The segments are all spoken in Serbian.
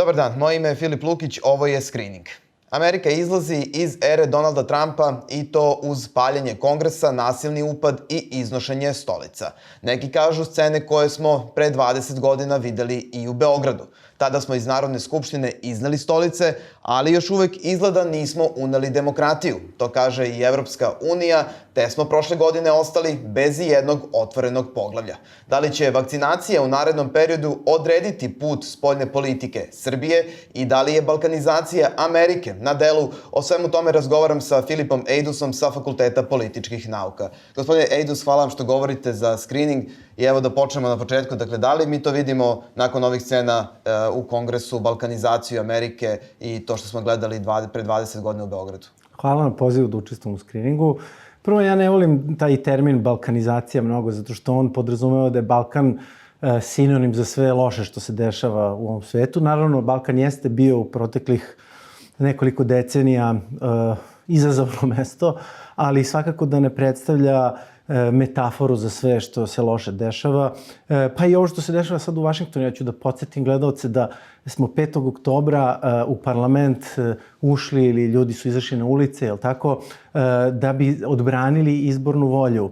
Dobar dan, moje ime je Filip Lukić, ovo je Screening. Amerika izlazi iz ere Donalda Trumpa i to uz paljenje kongresa, nasilni upad i iznošenje stolica. Neki kažu scene koje smo pre 20 godina videli i u Beogradu. Tada smo iz Narodne skupštine izneli stolice, ali još uvek izgleda nismo uneli demokratiju. To kaže i Evropska unija, te smo prošle godine ostali bez jednog otvorenog poglavlja. Da li će vakcinacija u narednom periodu odrediti put spoljne politike Srbije i da li je balkanizacija Amerike na delu? O svemu tome razgovaram sa Filipom Eidusom sa Fakulteta političkih nauka. Gospodine Eidus, hvala vam što govorite za Screening i evo da počnemo na početku. Dakle, da li mi to vidimo nakon ovih scena u Kongresu, balkanizaciju Amerike i to što smo gledali pre 20 godina u Beogradu? Hvala na pozivu da učestvujem u Screeningu. Prvo, ja ne volim taj termin balkanizacija mnogo, zato što on podrazumeva da je Balkan sinonim za sve loše što se dešava u ovom svetu. Naravno, Balkan jeste bio u proteklih nekoliko decenija izazovno mesto, ali svakako da ne predstavlja metaforu za sve što se loše dešava. Pa i ovo što se dešava sad u Vašingtonu, ja ću da podsjetim gledalce da smo 5. oktobra u parlament ušli ili ljudi su izašli na ulice, jel tako, da bi odbranili izbornu volju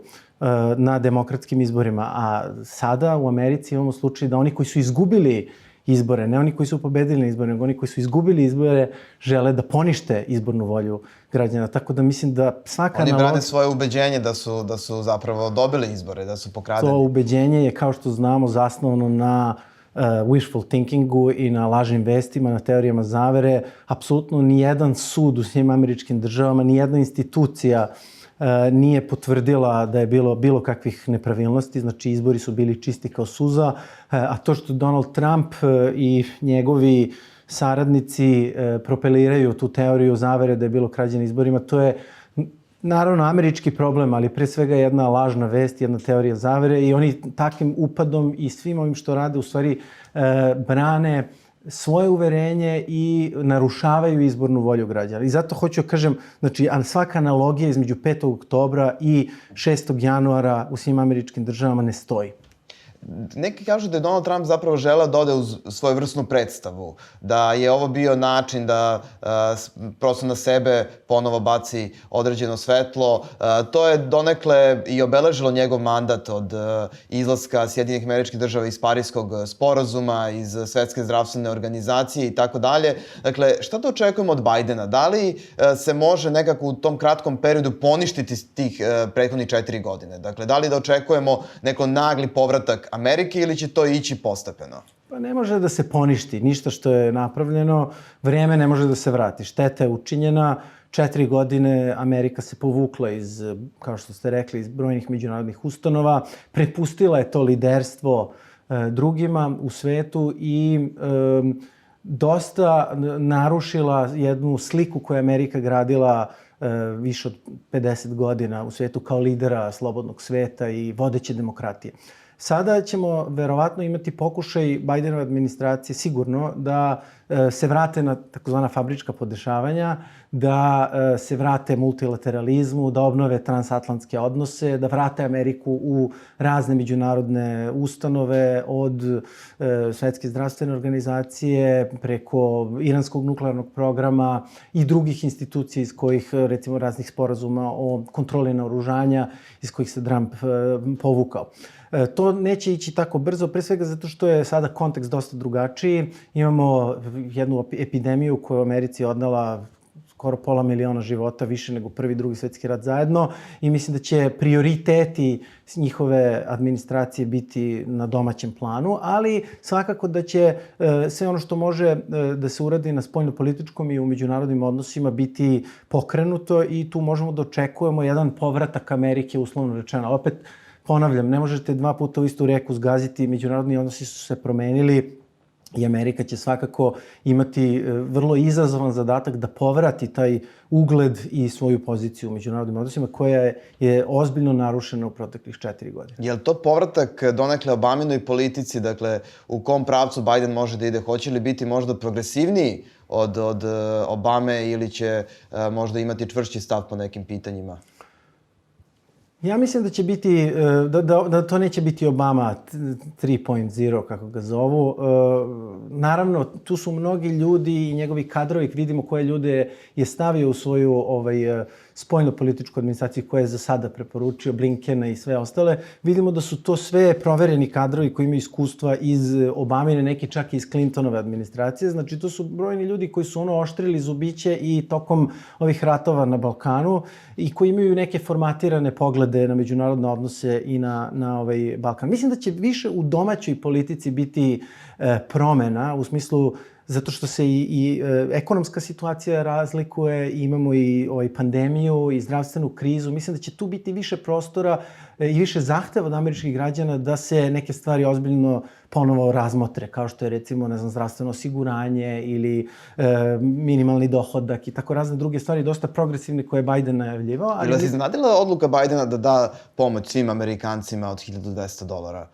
na demokratskim izborima. A sada u Americi imamo slučaj da oni koji su izgubili izbore, ne oni koji su pobedili na izbore, nego oni koji su izgubili izbore žele da ponište izbornu volju građana. Tako da mislim da svaka... Oni brane svoje ubeđenje da su zapravo dobili izbore, da su pokradeni. To ubeđenje je, kao što znamo, zasnovano na wishful thinkingu i na lažnim vestima, na teorijama zavere. Apsolutno nijedan sud u svim američkim državama, nijedna institucija nije potvrdila da je bilo kakvih nepravilnosti, znači izbori su bili čisti kao suza, a to što Donald Trump i njegovi saradnici propeliraju tu teoriju zavere da je bilo krađe na izborima, to je naravno američki problem, ali pre svega jedna lažna vest, jedna teorija zavere i oni takvim upadom i svim ovim što rade u stvari brane svoje uverenje i narušavaju izbornu volju građana. I zato hoću da kažem, znači, svaka analogija između 5. oktobra i 6. januara u svim američkim državama ne stoji. Neki kažu da je Donald Trump zapravo želeo da ode uz svojevrsnu predstavu, da je ovo bio način da prosto na sebe ponovo baci određeno svetlo. To je donekle i obeležilo njegov mandat od izlaska Sjedinjenih Američkih Država iz Pariskog sporazuma, iz Svetske zdravstvene organizacije i tako dalje. Dakle, šta da očekujemo od Bajdena? Da li se može nekako u tom kratkom periodu poništiti tih prethodnih 4 godine? Dakle, da li da očekujemo neko nagli povratak Amerike ili će to ići postepeno? Pa ne može da se poništi. Ništa što je napravljeno, vreme ne može da se vrati. Šteta je učinjena. 4 godine Amerika se povukla iz, kao što ste rekli, iz brojnih međunarodnih ustanova. Prepustila je to liderstvo drugima u svetu i dosta narušila jednu sliku koju je Amerika gradila više od 50 godina u svetu kao lidera slobodnog sveta i vodeće demokratije. Sada ćemo verovatno imati pokušaj Bajdenove administracije sigurno da se vrate na takozvana fabrička podešavanja, da se vrate multilateralizmu, da obnove transatlantske odnose, da vrate Ameriku u razne međunarodne ustanove od Svetske zdravstvene organizacije preko iranskog nuklearnog programa i drugih institucija iz kojih, recimo, raznih sporazuma o kontroli naoružanja iz kojih se Trump povukao. To neće ići tako brzo, pre svega zato što je sada kontekst dosta drugačiji. Imamo jednu epidemiju koja u Americi odnela skoro 500.000 života, više nego Prvi i Drugi svetski rat zajedno i mislim da će prioriteti njihove administracije biti na domaćem planu, ali svakako da će sve ono što može da se uradi na spoljnopolitičkom i u međunarodnim odnosima biti pokrenuto i tu možemo da očekujemo jedan povratak Amerike, uslovno rečeno. Opet, ponavljam, ne možete 2 puta u istu reku zgaziti, međunarodni odnosi su se promenili i Amerika će svakako imati vrlo izazovan zadatak da povrati taj ugled i svoju poziciju u međunarodnim odnosima koja je ozbiljno narušena u proteklih 4 godine. Je li to povratak donekle Obaminoj politici, dakle u kom pravcu Bajden može da ide? Hoće li biti možda progresivniji od Obame ili će možda imati čvršći stav po nekim pitanjima? Ja mislim da će biti, da to neće biti Obama 3.0, kako ga zovu. Naravno, tu su mnogi ljudi i njegovi kadrovi, vidimo koje ljude je stavio u svoju spoljno-političku administraciju, koje je za sada preporučio, Blinkena i sve ostale. Vidimo da su to sve provereni kadrovi koji imaju iskustva iz Obamine, neki čak i iz Clintonove administracije. Znači, to su brojni ljudi koji su oštrili zubiće i tokom ovih ratova na Balkanu i koji imaju neke formatirane poglede na međunarodne odnose i na ovaj Balkan. Mislim da će više u domaćoj politici biti promena, u smislu zato što se i ekonomska situacija razlikuje, imamo i pandemiju i zdravstvenu krizu. Mislim da će tu biti više prostora i više zahteva od američkih građana da se neke stvari ozbiljno ponovo razmotre, kao što je recimo, zdravstveno osiguranje ili minimalni dohodak i tako razne druge stvari, dosta progresivne koje je Biden najavljivao. Ili vas iznenadila odluka Bidena da da pomoć svim Amerikancima od $1.200?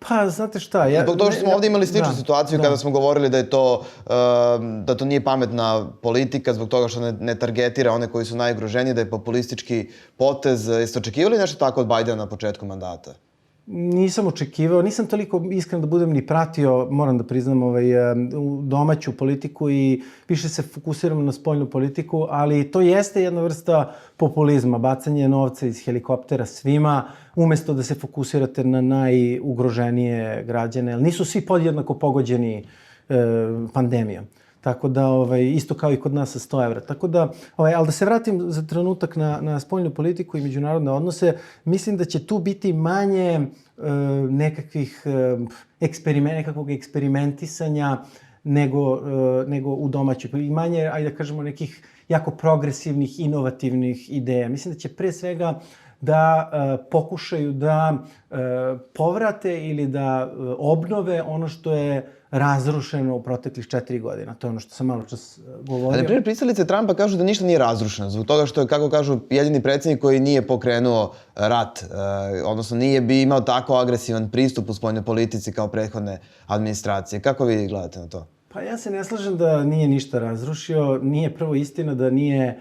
Pa, znate šta... Zbog toga što smo ovde imali sličnu situaciju kada smo govorili da to nije pametna politika, zbog toga što ne targetira one koji su najugroženiji, da je populistički potez. Jeste očekivali nešto tako od Bajdena na početku mandata? Nisam očekivao, nisam toliko iskren da budem ni pratio, moram da priznam, domaću politiku i više se fokusiram na spoljnu politiku, ali to jeste jedna vrsta populizma, bacanje novca iz helikoptera svima, umesto da se fokusirate na najugroženije građane, jer nisu svi podjednako pogođeni pandemijom. Tako da, isto kao i kod nas sa 100 evra. Tako da, ali da se vratim za trenutak na spoljnu politiku i međunarodne odnose, mislim da će tu biti manje nekakvog eksperimentisanja nego u domaćoj. I manje, ajde da kažemo, nekih jako progresivnih, inovativnih ideja. Mislim da će pre svega da pokušaju da povrate ili da obnove ono što je razrušeno u proteklih 4 godina. To je ono što sam malo čas govorio. A na primjer, pristalice Trumpa kažu da ništa nije razrušeno, zbog toga što je, kako kažu, jedini predsjednik koji nije pokrenuo rat, odnosno nije bi imao tako agresivan pristup u spoljnoj politici kao prethodne administracije. Kako vi gledate na to? Pa ja se ne slažem da nije ništa razrušio. Nije prvo istina da nije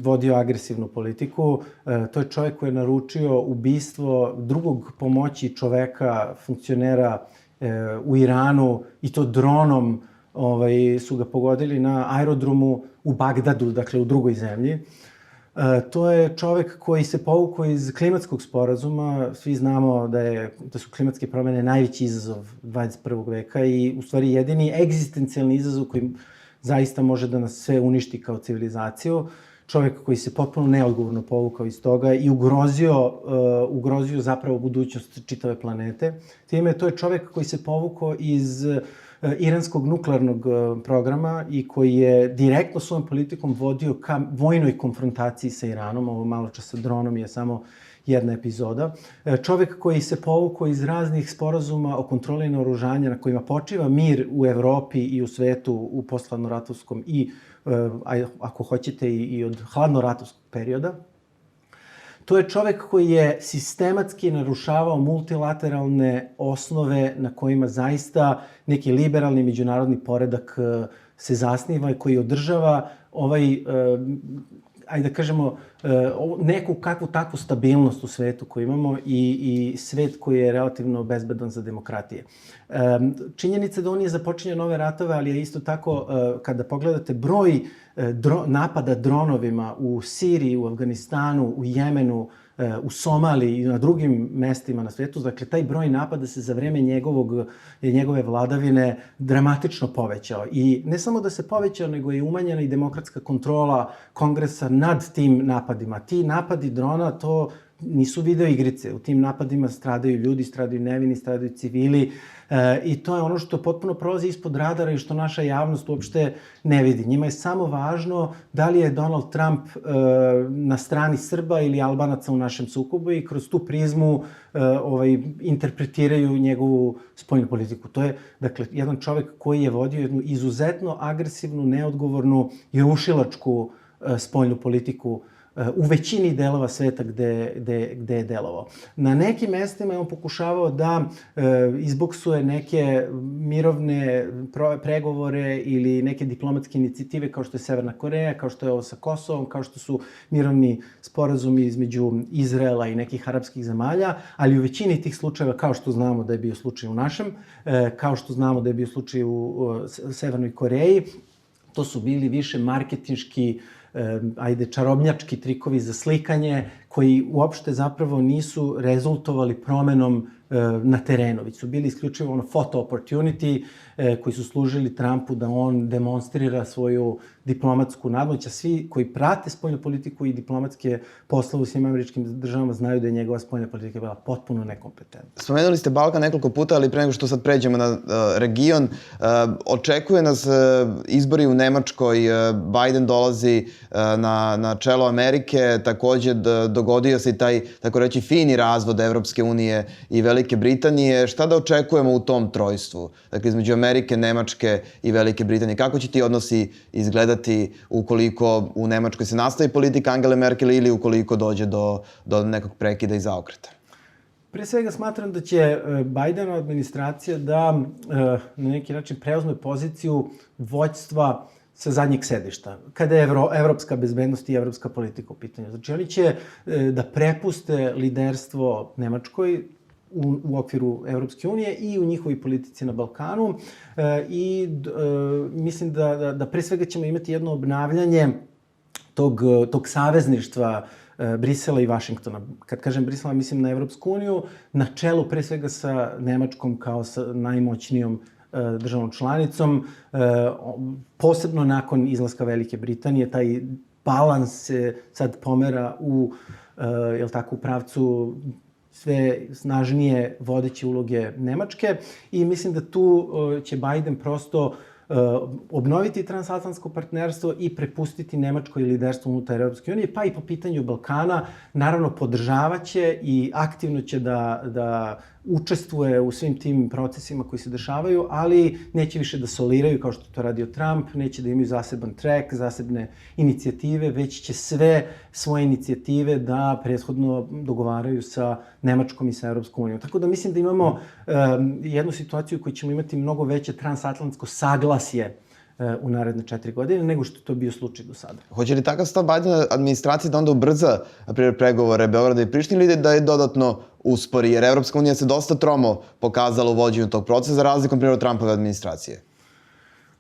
vodio agresivnu politiku. To je čovjek koji je naručio ubistvo drugog pomoći čoveka, funkcionera u Iranu, i to dronom su ga pogodili na aerodromu u Bagdadu, dakle u drugoj zemlji. To je čovek koji se povukao iz klimatskog sporazuma. Svi znamo da su klimatske promene najveći izazov 21. veka i u stvari jedini egzistencijalni izazov koji zaista može da nas sve uništi kao civilizaciju. Čovek koji se potpuno neodgovorno povukao iz toga i ugrozio zapravo budućnost čitave planete. Time, to je čovek koji se povukao iz iranskog nuklearnog programa i koji je direktno svojom politikom vodio ka vojnoj konfrontaciji sa Iranom. Ovo malo čas sa dronom je samo jedna epizoda. Čovek koji se povukao iz raznih sporazuma o kontroli naoružanja na kojima počiva mir u Evropi i u svetu u posthladnoratovskom i, ako hoćete, i od hladnoratovskog perioda. To je čovek koji je sistematski narušavao multilateralne osnove na kojima zaista neki liberalni međunarodni poredak se zasniva i koji održava ajde da kažemo, neku kakvu takvu stabilnost u svetu koju imamo i svet koji je relativno bezbedan za demokratije. Činjenica da on je započinjao nove ratove, ali je isto tako, kada pogledate broj napada dronovima u Siriji, u Afganistanu, u Jemenu, u Somaliji i na drugim mestima na svetu, dakle, taj broj napada se za vreme njegove vladavine dramatično povećao. I ne samo da se povećao, nego je umanjena i demokratska kontrola Kongresa nad tim napadima. Ti napadi drona, to nisu video igrice. U tim napadima stradaju ljudi, stradaju nevini, stradaju civili i to je ono što potpuno prolazi ispod radara i što naša javnost uopšte ne vidi. Njima je samo važno da li je Donald Trump na strani Srba ili Albanaca u našem sukobu i kroz tu prizmu interpretiraju njegovu spoljnu politiku. To je, dakle, jedan čovek koji je vodio jednu izuzetno agresivnu, neodgovornu i rušilačku spoljnu politiku u većini delova sveta gde je delovao. Na nekim mestima je on pokušavao da izboksuje neke mirovne pregovore ili neke diplomatske inicijative kao što je Severna Koreja, kao što je ovo sa Kosovom, kao što su mirovni sporazumi između Izraela i nekih arapskih zemalja, ali u većini tih slučajeva, kao što znamo da je bio slučaj u našem, kao što znamo da je bio slučaj u Severnoj Koreji, to su bili više marketinški, čarobnjački trikovi za slikanje koji uopšte zapravo nisu rezultovali promenom na terenu, već su bili isključivo photo opportunity koji su služili Trumpu da on demonstrira svoju diplomatsku nadmoć, a svi koji prate spoljnu politiku i diplomatske poslove u svim američkim državama znaju da je njegova spoljna politika bila potpuno nekompetentna. Spomenuli ste Balkan nekoliko puta, ali pre nego što sad pređemo na region, očekuje nas izbori u Nemačkoj, Biden dolazi na čelo Amerike, takođe dogodio se i taj, tako reći, fini razvod Evropske unije i Velike Britanije. Šta da očekujemo u tom trojstvu? Dakle, između Amerike, Nemačke i Velike Britanije. Kako će ti odnosi izgledati ukoliko u Nemačkoj se nastavi politika Angele Merkel ili ukoliko dođe do nekog prekida i zaokreta? Pre svega smatram da će Bidenova administracija da na neki način preuzme poziciju vođstva sa zadnjeg sedišta, kada je evropska bezbednost i evropska politika u pitanju. Znači, oni će da prepuste liderstvo Nemačkoj u okviru Evropske unije i u njihovoj politici na Balkanu i mislim da pre svega ćemo imati jedno obnavljanje tog savezništva Brisela i Vašingtona. Kad kažem Brisela, mislim na Evropsku uniju, na čelu pre svega sa Nemačkom kao sa najmoćnijom državnom članicom. Posebno nakon izlaska Velike Britanije, taj balans se sad pomera u pravcu sve snažnije vodeće uloge Nemačke i mislim da tu će Biden prosto obnoviti transatlantsko partnerstvo i prepustiti Nemačkoj liderstvo unutar Europske unije, pa i po pitanju Balkana. Naravno, podržavaće i aktivno će da učestvuje u svim tim procesima koji se dešavaju, ali neće više da soliraju kao što to radio Trump, neće da imaju zaseban track, zasebne inicijative, već će sve svoje inicijative da prethodno dogovaraju sa Nemačkom i sa Europskom unijom. Tako da mislim da imamo jednu situaciju u kojoj ćemo imati mnogo veće transatlantsko saglasje u naredne 4 godine, nego što je to bio slučaj do sada. Hoće li takav stav Bidena administracije da onda ubrza pregovore Beograda i Prištine ili da je dodatno uspori? Jer Evropska unija se dosta tromo pokazala u vođenju tog procesa, za razlikom primjer Trumpove administracije.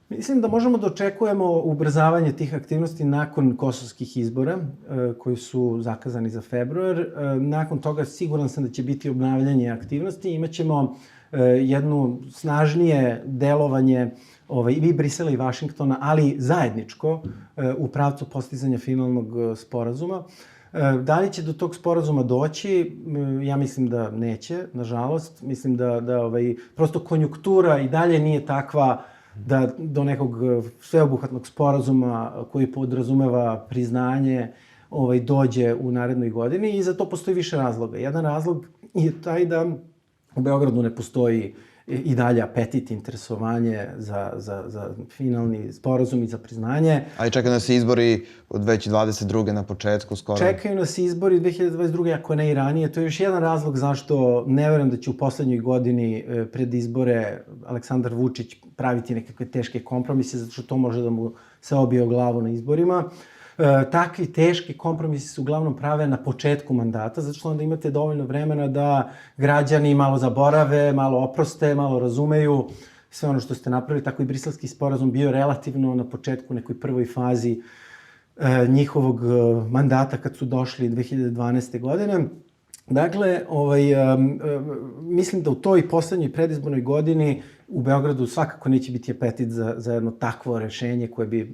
Mislim da možemo da očekujemo ubrzavanje tih aktivnosti nakon kosovskih izbora, koji su zakazani za februar. Nakon toga siguran sam da će biti obnavljanje aktivnosti. Imaćemo jedno snažnije delovanje i Brisela i Vašingtona, ali zajedničko u pravcu postizanja finalnog sporazuma. Da li će do tog sporazuma doći? Ja mislim da neće, nažalost. Mislim da prosto konjunktura i dalje nije takva da do nekog sveobuhvatnog sporazuma koji podrazumeva priznanje dođe u narednoj godini i za to postoji više razloga. Jedan razlog je taj da u Beogradu ne postoji i dalje apetit, interesovanje za finalni sporazum i za priznanje. Ali čekaju nas izbori od 2022. na početku skoro. Čekaju nas izbori 2022. ako ne i ranije. To je još jedan razlog zašto ne verujem da će u poslednjoj godini pred izbore Aleksandar Vučić praviti nekakve teške kompromise, zato što to može da mu se obije o glavu na izborima. Takvi teški kompromisi se uglavnom prave na početku mandata, zato što onda imate dovoljno vremena da građani malo zaborave, malo oproste, malo razumeju sve ono što ste napravili. Tako i briselski sporazum bio relativno na početku, nekoj prvoj fazi njihovog mandata kad su došli 2012. godine. Dakle, mislim da u toj poslednjoj predizbornoj godini u Beogradu svakako neće biti apetit za jedno takvo rešenje koje bi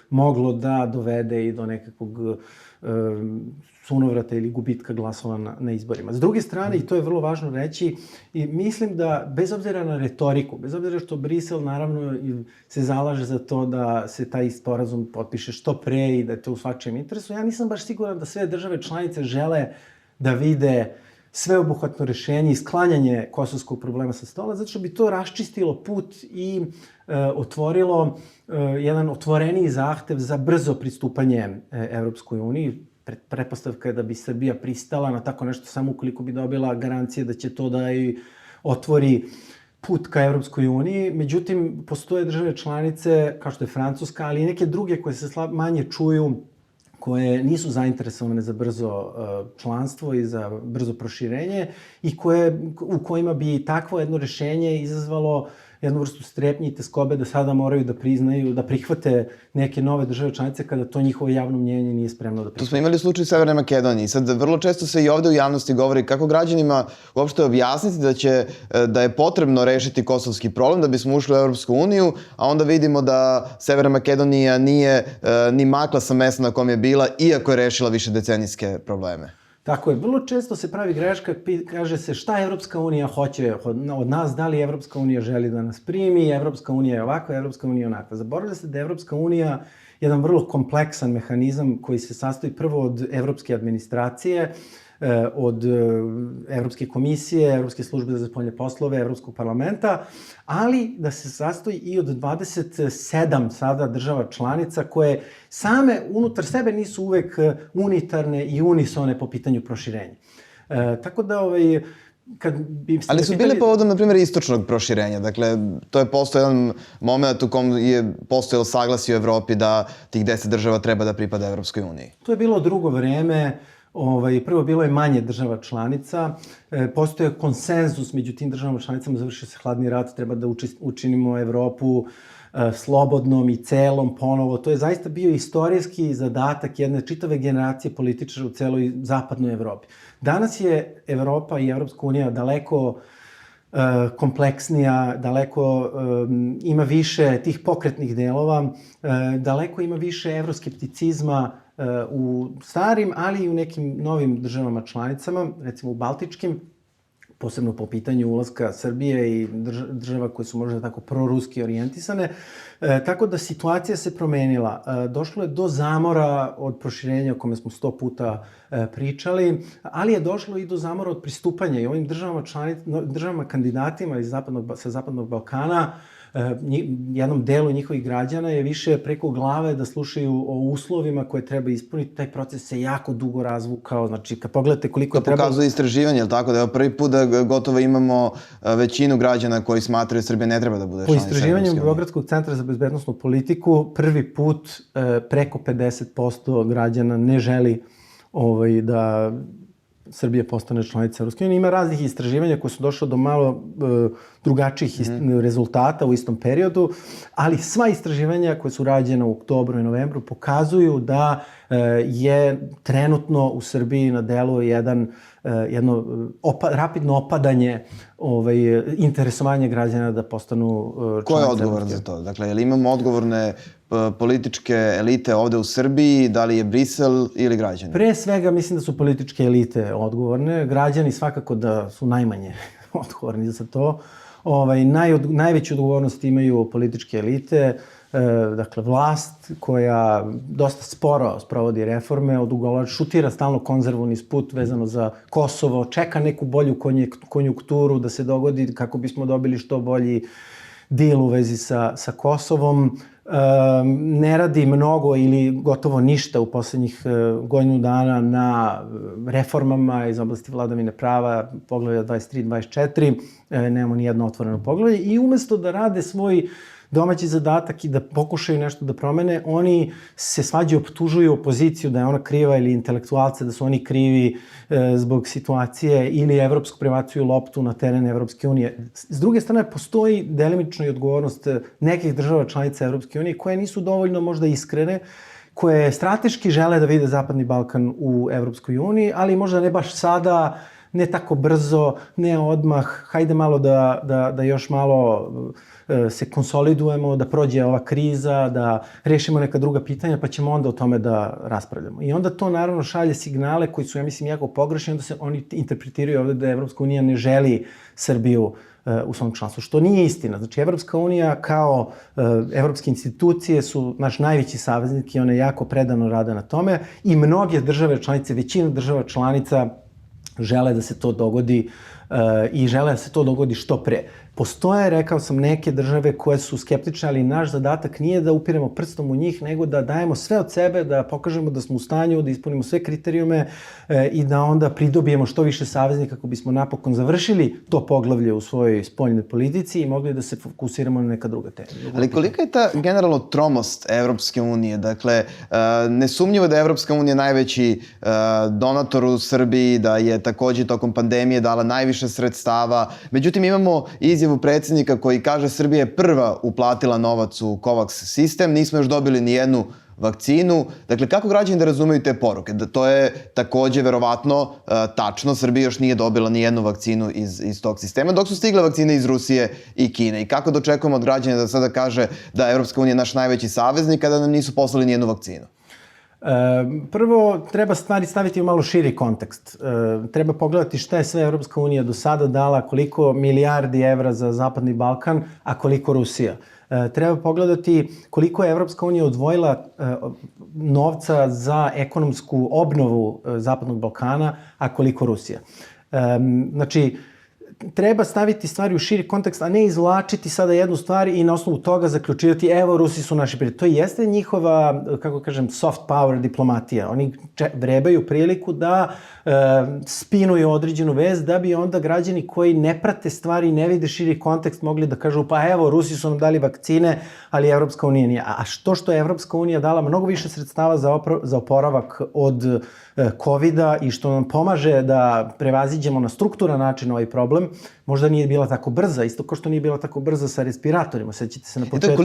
moglo da dovede i do nekakvog sunovrata ili gubitka glasova na izborima. S druge strane, i to je vrlo važno reći, i mislim da bez obzira na retoriku, bez obzira što Brisel naravno se zalaže za to da se taj sporazum potpiše što pre i da je to u svačijem interesu, ja nisam baš siguran da sve države članice žele da vide sveobuhvatno rešenje i sklanjanje kosovskog problema sa stola, zato što bi to raščistilo put i otvorilo jedan otvoreniji zahtev za brzo pristupanje Evropskoj uniji. Pretpostavka je da bi Srbija pristala na tako nešto samo ukoliko bi dobila garancije da će to da i otvori put ka Evropskoj uniji. Međutim, postoje države članice, kao što je Francuska, ali i neke druge koje se manje čuju, koje nisu zainteresovane za brzo članstvo i za brzo proširenje i u kojima bi takvo jedno rešenje izazvalo jednu vrstu strepnje i teskobe da sada moraju da priznaju, da prihvate neke nove države članice kada to njihovo javno mnjenje nije spremno da prihvate. Tu smo imali slučaj Severne Makedonije. Sad, vrlo često se i ovde u javnosti govori kako građanima uopšte objasniti da je potrebno rešiti kosovski problem da bismo ušli u Evropsku uniju, a onda vidimo da Severna Makedonija nije ni makla sa mesta na kom je bila, iako je rešila višedecenijske probleme. Tako je. Vrlo često se pravi greška, kaže se šta Evropska unija hoće od nas, da li Evropska unija želi da nas primi, Evropska unija je ovakva, Evropska unija je onakva. Zaboravlja se da je Evropska unija jedan vrlo kompleksan mehanizam koji se sastoji prvo od evropske administracije, od Evropske komisije, Evropske službe za spoljne poslove, Evropskog parlamenta, ali da se sastoji i od 27 sada država članica koje same unutar sebe nisu uvek unitarne i unisone po pitanju proširenja. Tako da ali su bile povodom, na primjer, istočnog proširenja. Dakle, to je postao jedan moment u kom je postojalo saglasje u Evropi da tih 10 država treba da pripada Evropskoj uniji. To je bilo drugo vreme. Prvo bilo je manje država članica, postoje konsenzus među tim državama članicama, završio se hladni rat, treba da učinimo Evropu slobodnom i celom ponovo. To je zaista bio istorijski zadatak jedne čitave generacije političara u celoj zapadnoj Evropi. Danas je Evropa i Evropska unija daleko kompleksnija, daleko ima više tih pokretnih delova, daleko ima više evroskepticizma u starim, ali i u nekim novim državama članicama, recimo u baltičkim, posebno po pitanju ulaska Srbije i država koje su možda tako proruski orijentisane. Tako da situacija se promenila. Došlo je do zamora od proširenja o kome smo 100 puta pričali, ali je došlo i do zamora od pristupanja i ovim državama kandidatima sa Zapadnog Balkana, jednom delu njihovih građana je više preko glave da slušaju o uslovima koje treba ispuniti. Taj proces se jako dugo razvukao. Znači, kad pogledate koliko je treba... To pokazuje istraživanje, ali tako da je prvi put da gotovo imamo većinu građana koji smatraju da Srbija ne treba da bude članica Evropske unije. Po istraživanju Beogradskog centra za bezbednosnu politiku, prvi put preko 50% građana ne želi da Srbija postane članica Evropske unije. Ima raznih istraživanja koje su došle do malo drugačijih rezultata u istom periodu, ali sva istraživanja koje su rađena u oktobru i novembru pokazuju da je trenutno u Srbiji na delu jedno rapidno opadanje interesovanja građana da postanu članice. Ko je odgovoran za to? Dakle, je li imamo odgovorne političke elite ovde u Srbiji, da li je Brisel ili građani? Pre svega mislim da su političke elite odgovorne, građani svakako da su najmanje odgovorni za to. Najveću odgovornost imaju političke elite, dakle vlast koja dosta sporo sprovodi reforme, šutira stalno konzervu niz put vezano za Kosovo, čeka neku bolju konjunkturu da se dogodi kako bismo dobili što bolji dil u vezi sa Kosovom. Ne radi mnogo ili gotovo ništa u poslednjih godinu dana na reformama iz oblasti vladavine prava, poglavlja 23-24, nemamo ni jedno otvoreno poglavlje i umesto da rade svoj domaći zadatak i da pokušaju nešto da promene, oni se svađaju, optužuju opoziciju da je ona kriva ili intelektualce da su oni krivi zbog situacije ili evropsku prebacuju loptu na teren Evropske unije. S druge strane, postoji delimično i odgovornost nekih država članica Evropske unije koje nisu dovoljno možda iskrene, koje strateški žele da vide Zapadni Balkan u Evropskoj uniji, ali možda ne baš sada, ne tako brzo, ne odmah, hajde malo da još malo se konsolidujemo, da prođe ova kriza, da rešimo neka druga pitanja, pa ćemo onda o tome da raspravljamo. I onda to naravno šalje signale koji su, ja mislim, jako pogrešni, onda se oni interpretiraju ovde da Evropska unija ne želi Srbiju u svom članstvu, što nije istina. Znači, Evropska unija kao evropske institucije su naš najveći saveznik i one jako predano rade na tome i mnoge države članice, većina država članica žele da se to dogodi i žele da se to dogodi što pre. Postoje, rekao sam, neke države koje su skeptične, ali naš zadatak nije da upiremo prstom u njih, nego da dajemo sve od sebe, da pokažemo da smo u stanju, da ispunimo sve kriterijume i da onda pridobijemo što više saveznika kako bismo napokon završili to poglavlje u svojoj spoljnoj politici i mogli da se fokusiramo na neka druga tema. Ali kolika je ta generalno tromost Evropske unije? Dakle, nesumnjivo da je Evropska unija najveći donator u Srbiji, da je takođe tokom pandemije dala najviše sredstava. Međutim, imamo izjavu predsjednika koji kaže Srbija je prva uplatila novac u COVAX sistem, nismo još dobili ni jednu vakcinu. Dakle, kako građani da razumeju te poruke? Da to je takođe verovatno tačno, Srbija još nije dobila ni jednu vakcinu iz tog sistema, dok su stigle vakcine iz Rusije i Kine. I kako dočekujemo od građana da sada kaže da Evropska unija je naš najveći saveznik, a da nam nisu poslali ni jednu vakcinu? Prvo, treba stvari staviti u malo širi kontekst. Treba pogledati šta je sve Evropska unija do sada dala, koliko milijardi evra za Zapadni Balkan, a koliko Rusija. Treba pogledati koliko je Evropska unija odvojila novca za ekonomsku obnovu Zapadnog Balkana, a koliko Rusija. Znači, treba staviti stvari u širi kontekst, a ne izvlačiti sada jednu stvar i na osnovu toga zaključivati evo, Rusi su naši prijatelji. To jeste njihova, kako kažem, soft power diplomatija. Oni vrebaju priliku da spinuju određenu vez da bi onda građani koji ne prate stvari i ne vide širi kontekst mogli da kažu pa evo, Rusi su nam dali vakcine, ali Evropska unija nije. A što je Evropska unija dala mnogo više sredstava za oporavak od COVID-a i što nam pomaže da prevaziđemo na strukturan način ovaj problem, možda nije bila tako brza, isto kao što nije bila tako brza sa respiratorima, sećate se na početku.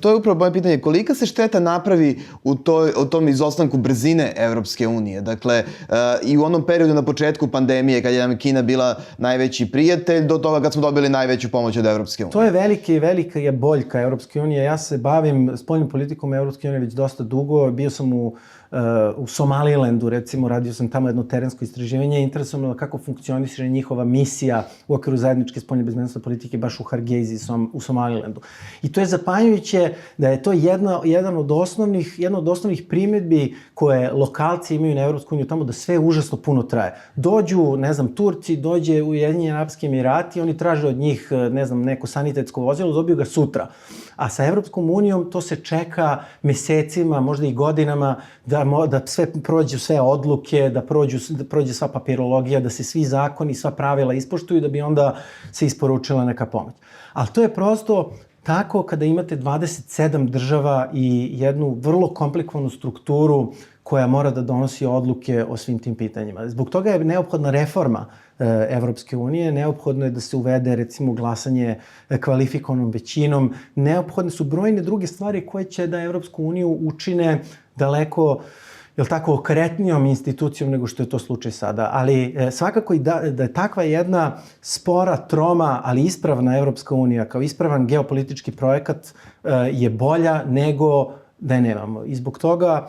To je upravo moje pitanje, kolika se šteta napravi u tom izostanku brzine Evropske unije? Dakle, i u onom periodu na početku pandemije, kad je nam Kina bila najveći prijatelj, do toga kad smo dobili najveću pomoć od Evropske unije. To je velika je boljka Evropske unije. Ja se bavim spoljnom politikom Evropske unije već dosta dugo. Bio sam u Somalilandu, recimo, radio sam tamo jedno terensko istraživanje, interesovalo kako funkcioniše njihova misija u okviru zajedničke spoljne bezbednosne politike baš u Hargeysi u Somalilandu. I to je zapanjujuće da je to jedna od osnovnih primjedbi koje lokalci imaju na Evropsku uniju tamo, da sve užasno puno traje. Dođu, ne znam, Turci, dođe u Ujedinjeni Arapski Emirati, oni traže od njih, ne znam, neko sanitetsko vozilo, dobiju ga sutra. A sa Evropskom unijom to se čeka mesecima, možda i godinama, da sve prođu sve odluke, da prođe sva papirologija, da se svi zakoni, sva pravila ispoštuju, da bi onda se isporučila neka pomoć. Ali to je prosto tako kada imate 27 država i jednu vrlo komplikovanu strukturu koja mora da donosi odluke o svim tim pitanjima. Zbog toga je neophodna reforma Evropske unije, neophodno je da se uvede, recimo, glasanje kvalifikovanom većinom, neophodne su brojne druge stvari koje će da Evropsku uniju učine daleko, okretnijom institucijom nego što je to slučaj sada. Ali svakako i da je takva jedna spora, troma, ali ispravna Evropska unija, kao ispravan geopolitički projekat, je bolja nego da je nemamo. I zbog toga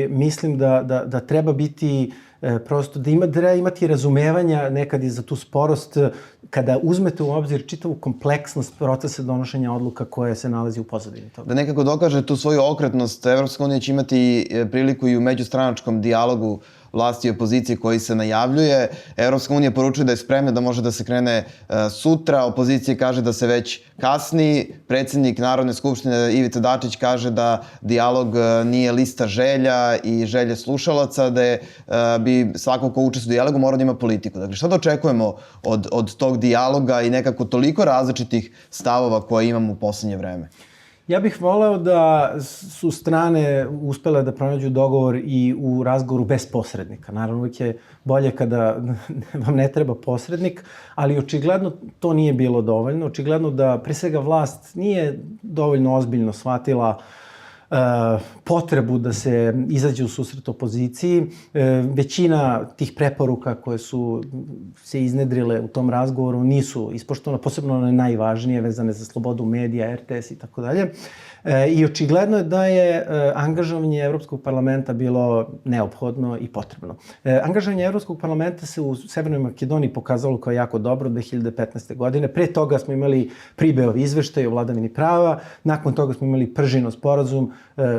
mislim da treba biti prosto, da treba imati razumevanja nekad i za tu sporost kada uzmete u obzir čitavu kompleksnost procesa donošenja odluka koje se nalazi u pozadini toga. Da nekako dokaže tu svoju okretnost, Evropska unija će imati priliku i u međustranačkom dijalogu vlasti i opozicije koji se najavljuje. Evropska unija poručuje da je spremna, da može da se krene sutra. Opozicija kaže da se već kasni. Predsjednik Narodne skupštine Ivica Dačić kaže da dijalog nije lista želja i želje slušalaca, da bi svako ko učestvuje u dijalogu mora da ima politiku. Dakle, šta da očekujemo od tog dijaloga i nekako toliko različitih stavova koje imamo u poslednje vreme? Ja bih voleo da su strane uspele da pronađu dogovor i u razgovoru bez posrednika. Naravno, uvijek je bolje kada vam ne treba posrednik, ali očigledno to nije bilo dovoljno. Očigledno da, pre svega, vlast nije dovoljno ozbiljno shvatila potrebu da se izađe u susret opoziciji. Većina tih preporuka koje su se iznedrile u tom razgovoru nisu ispoštovane, posebno one najvažnije vezane za slobodu medija, RTS i tako dalje. I očigledno je da je angažovanje Evropskog parlamenta bilo neophodno i potrebno. Angažovanje Evropskog parlamenta se u Severnoj Makedoniji pokazalo kao jako dobro 2015. godine. Pre toga smo imali Pribeov izveštaj o vladavini prava, nakon toga smo imali Pržinov sporazum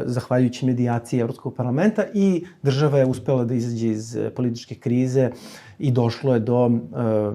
zahvaljujući medijaciji Evropskog parlamenta, i država je uspela da izađe iz političke krize i došlo je do,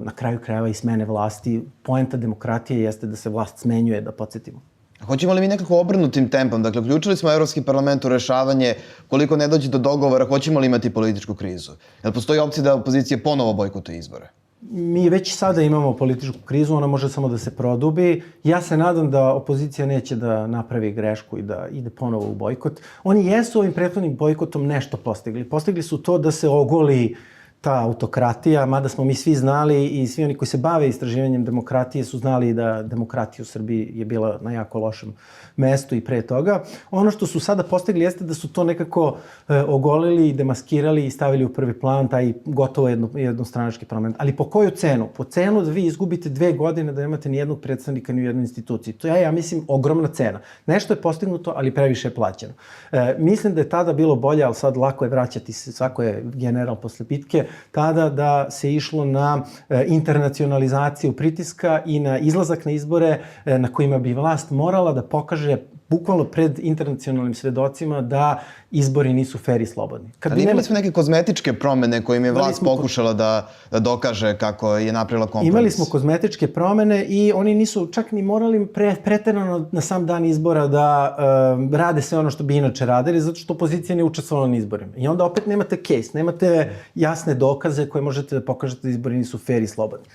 na kraju krajeva, i smene vlasti. Poenta demokratije jeste da se vlast smenjuje, da podsjetimo. Hoćemo li mi nekako obrnutim tempom? Dakle, uključili smo Evropski parlament u rešavanje, koliko ne dođe do dogovora, hoćemo li imati političku krizu? Jel postoji opcija da opozicija ponovo bojkotuje izbore? Mi već sada imamo političku krizu, ona može samo da se produbi. Ja se nadam da opozicija neće da napravi grešku i da ide ponovo u bojkot. Oni jesu ovim prethodnim bojkotom nešto postigli. Postigli su to da se ogoli ta autokratija, mada smo mi svi znali i svi oni koji se bave istraživanjem demokratije su znali da demokratija u Srbiji je bila na jako lošem mestu i pre toga. Ono što su sada postigli jeste da su to nekako ogolili, demaskirali i stavili u prvi plan taj gotovo jednostranački parlament. Ali po koju cenu? Po cenu da vi izgubite 2 godine da nemate ni jednog predstavnika ni u jednoj instituciji. To je, ja mislim, ogromna cena. Nešto je postignuto, ali previše je plaćeno. Mislim da je tada bilo bolje, ali sad lako je vraćati se, svako je general posle bitke, tada da se išlo na internacionalizaciju pritiska i na izlazak na izbore na kojima bi vlast morala da pokaže bukvalno pred internacionalnim svedocima da izbori nisu fer i slobodni. Ali imali smo neke kozmetičke promene kojim je vlast pokušala da dokaže kako je napravila kompromis. Imali smo kozmetičke promene i oni nisu čak ni morali preterano na sam dan izbora da rade sve ono što bi inače radili, zato što opozicija nije učestvovala na izborima. I onda opet nemate case, nemate jasne dokaze koje možete da pokažete da izbori nisu fer i slobodni.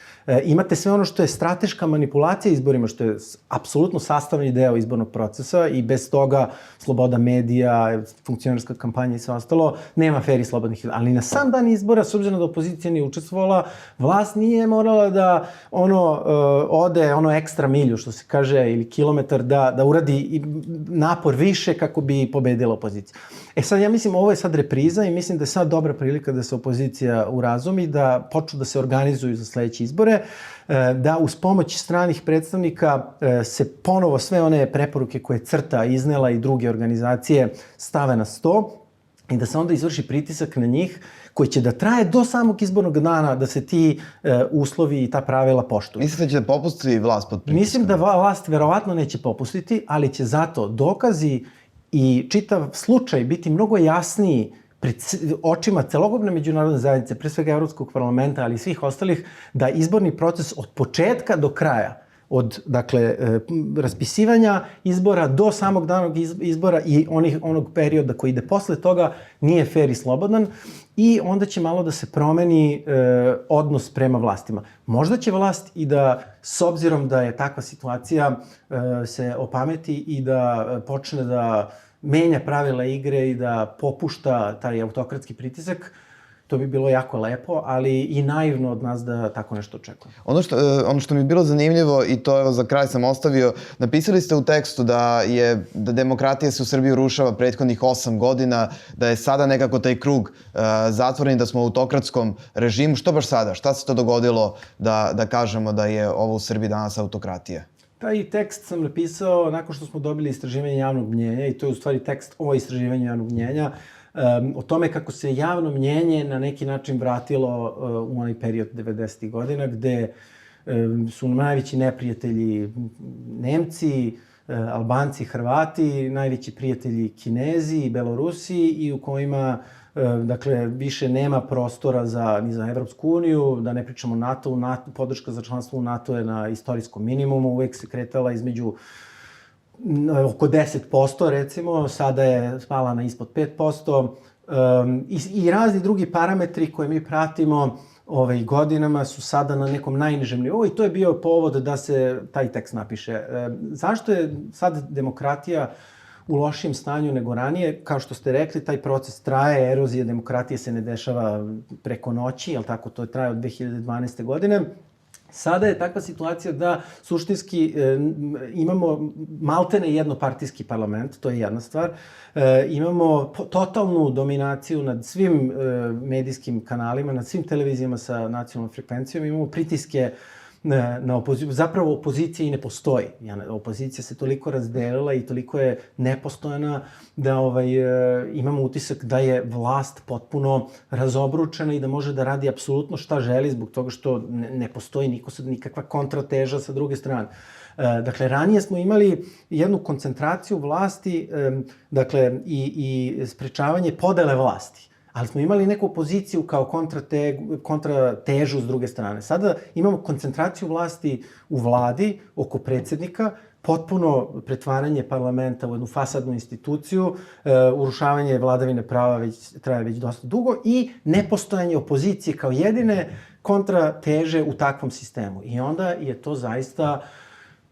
Imate sve ono što je strateška manipulacija izborima, što je apsolutno sastavni deo izbornog procesa i bez toga sloboda medija, funkcionerska kampanja i sve ostalo, nema fer i slobodnih izbora. Ali na sam dan izbora, s obzirom da opozicija nije učestvovala, vlast nije morala da ode ekstra milju, što se kaže, ili kilometar, da uradi napor više kako bi pobedila opozicija. Sad, ja mislim, ovo je sad repriza i mislim da je sad dobra prilika da se opozicija urazumi, da počnu da se organizuju za sledeće izbore, da uz pomoć stranih predstavnika se ponovo sve one preporuke koje CRTA iznela i druge organizacije stave na sto i da se onda izvrši pritisak na njih koji će da traje do samog izbornog dana da se ti uslovi i ta pravila poštuju. Mislite da će da popusti vlast pod pritiskom? Mislim da vlast verovatno neće popustiti, ali će zato dokazi i čitav slučaj biti mnogo jasniji pred očima celokupne međunarodne zajednice, pre svega Evropskog parlamenta, ali i svih ostalih, da izborni proces od početka do kraja, od raspisivanja izbora do samog dana izbora i onog perioda koji ide posle toga nije fer i slobodan, i onda će malo da se promeni odnos prema vlastima. Možda će vlast i da, s obzirom da je takva situacija, se opameti i da počne da menja pravila igre i da popušta taj autokratski pritisak. To bi bilo jako lepo, ali i naivno od nas da tako nešto očekujemo. Ono što mi je bilo zanimljivo, i to evo za kraj sam ostavio, napisali ste u tekstu da demokratija se u Srbiji urušava prethodnih 8 godina, da je sada nekako taj krug zatvoren, da smo u autokratskom režimu. Što baš sada? Šta se to dogodilo da kažemo da je ovo u Srbiji danas autokratija? Taj tekst sam napisao nakon što smo dobili istraživanje javnog mnjenja, i to je u stvari tekst o istraživanju javnog mnjenja, o tome kako se javno mnjenje na neki način vratilo u onaj period 90. godina, gde su najveći neprijatelji Nemci, Albanci, Hrvati, najveći prijatelji Kinezi i Belorusi, i u kojima više nema prostora ni za Evropsku uniju, da ne pričamo o NATO, podrška za članstvo u NATO je na istorijskom minimumu, uvek se kretala između oko 10%, recimo, sada je spala na ispod 5%, i razni drugi parametri koje mi pratimo godinama su sada na nekom najnižem nivou, i to je bio povod da se taj tekst napiše. Zašto je sad demokratija u lošijem stanju nego ranije? Kao što ste rekli, taj proces traje, erozija demokratije se ne dešava preko noći, jel tako, to traje od 2012. godine. Sada je takva situacija da suštinski imamo maltene jednopartijski parlament, to je jedna stvar. Imamo totalnu dominaciju nad svim medijskim kanalima, nad svim televizijama sa nacionalnom frekvencijom. Imamo pritiske na opoziciju. Zapravo opozicija i ne postoji. Opozicija se toliko razdelila i toliko je nepostojna da imamo utisak da je vlast potpuno razobručena i da može da radi apsolutno šta želi zbog toga što ne postoji nikakva kontrateža sa druge strane. Dakle, ranije smo imali jednu koncentraciju vlasti, dakle, i sprečavanje podele vlasti. Ali smo imali neku opoziciju kao kontratežu s druge strane. Sada imamo koncentraciju vlasti u vladi oko predsjednika, potpuno pretvaranje parlamenta u jednu fasadnu instituciju, urušavanje vladavine prava traje već dosta dugo i nepostojanje opozicije kao jedine kontrateže u takvom sistemu. I onda je to zaista,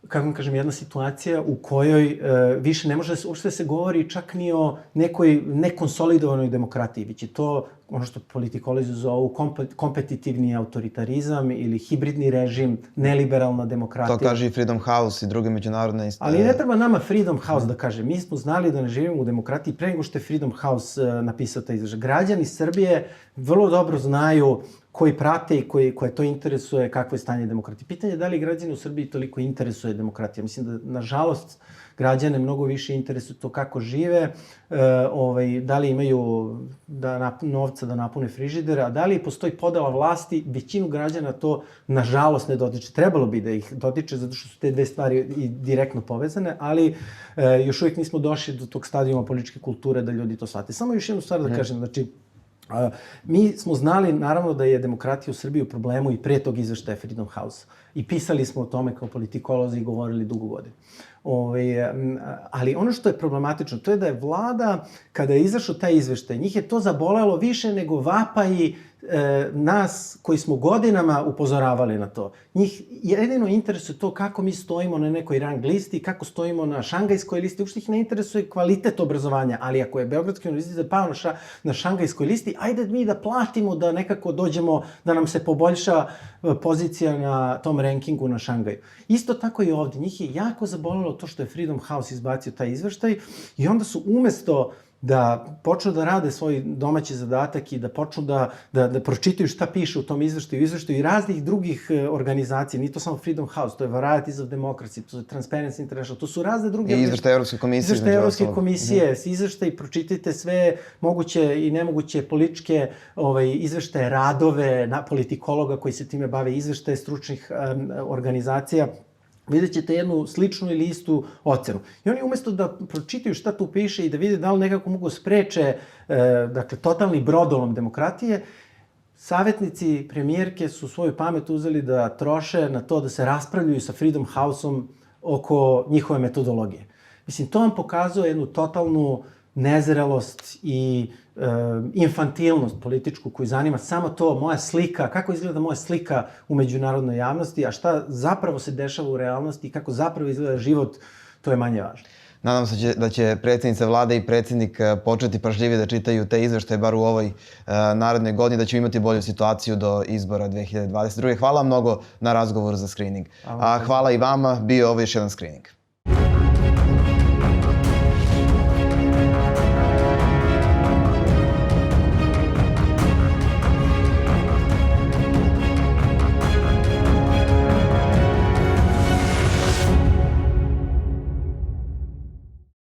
kako vam kažem, jedna situacija u kojoj više ne može uopšte se govori čak ni o nekoj nekonsolidovanoj demokratiji, već je to ono što politikolozi zovu kompetitivni autoritarizam ili hibridni režim, neliberalna demokratija. To kaže i Freedom House i druge međunarodne Ali ne treba nama Freedom House da kaže. Mi smo znali da ne živimo u demokratiji pre nego što je Freedom House napisao taj izražaj. Građani Srbije vrlo dobro znaju koji prate i koje to interesuje, kakvo je stanje demokratije. Pitanje je da li građani u Srbiji toliko interesuje demokratija. Mislim da, nažalost, građane mnogo više interesuje to kako žive, da li imaju novca da napune frižider, a da li postoji podela vlasti, većinu građana to, nažalost, ne dotiče. Trebalo bi da ih dotiče, zato što su te dve stvari i direktno povezane, ali još uvijek nismo došli do tog stadijuma političke kulture da ljudi to shvate. Samo još jednu stvar da kažem, znači, mi smo znali, naravno, da je demokratija u Srbiji u problemu i pre tog izveštaja Freedom House. I pisali smo o tome kao politikolozi i govorili dugo godina. Ali ono što je problematično, to je da je vlada, kada je izašao taj izveštaj, njih je to zabolelo više nego vapaji nas koji smo godinama upozoravali na to. Njih jedino interesuje to kako mi stojimo na nekoj rang listi, kako stojimo na šangajskoj listi. Uopšte ih ne interesuje kvalitet obrazovanja, ali ako je Beogradski univerzitet pao na šangajskoj listi, ajde mi da platimo da nekako dođemo, da nam se poboljša pozicija na tom rankingu na Šangaju. Isto tako i ovdje. Njih je jako zabolelo to što je Freedom House izbacio taj izveštaj i onda su umesto da počnu da rade svoj domaći zadatak i da počnu da pročitaju šta piše u tom izveštaju i raznih drugih organizacija. Nije to samo Freedom House, to je Varieties of Democracy, to je Transparency International, to su razne druge... I izveštaj Evropske komisije. Izveštaj Evropske komisije, izveštaj, pročitajte sve moguće i nemoguće političke izveštaje, radove politikologa koji se time bave, izveštaje stručnih organizacija. Vidjet ćete jednu sličnu ili istu ocenu. I oni umesto da pročitaju šta tu piše i da vide da li nekako mogu spreče totalni brodolom demokratije, savjetnici premijerke su svoju pamet uzeli da troše na to da se raspravljaju sa Freedom House-om oko njihove metodologije. Mislim, to vam pokazuje jednu totalnu nezrelost i infantilnost političku koju zanima samo to, moja slika, kako izgleda moja slika u međunarodnoj javnosti, a šta zapravo se dešava u realnosti i kako zapravo izgleda život, to je manje važno. Nadam se da će predsjednica vlade i predsjednik početi pažljivije da čitaju te izveštaje, bar u ovoj narednoj godini, da ćemo imati bolju situaciju do izbora 2022. Hvala mnogo na razgovoru za screening. Hvala i vama, bio ovo još jedan screening.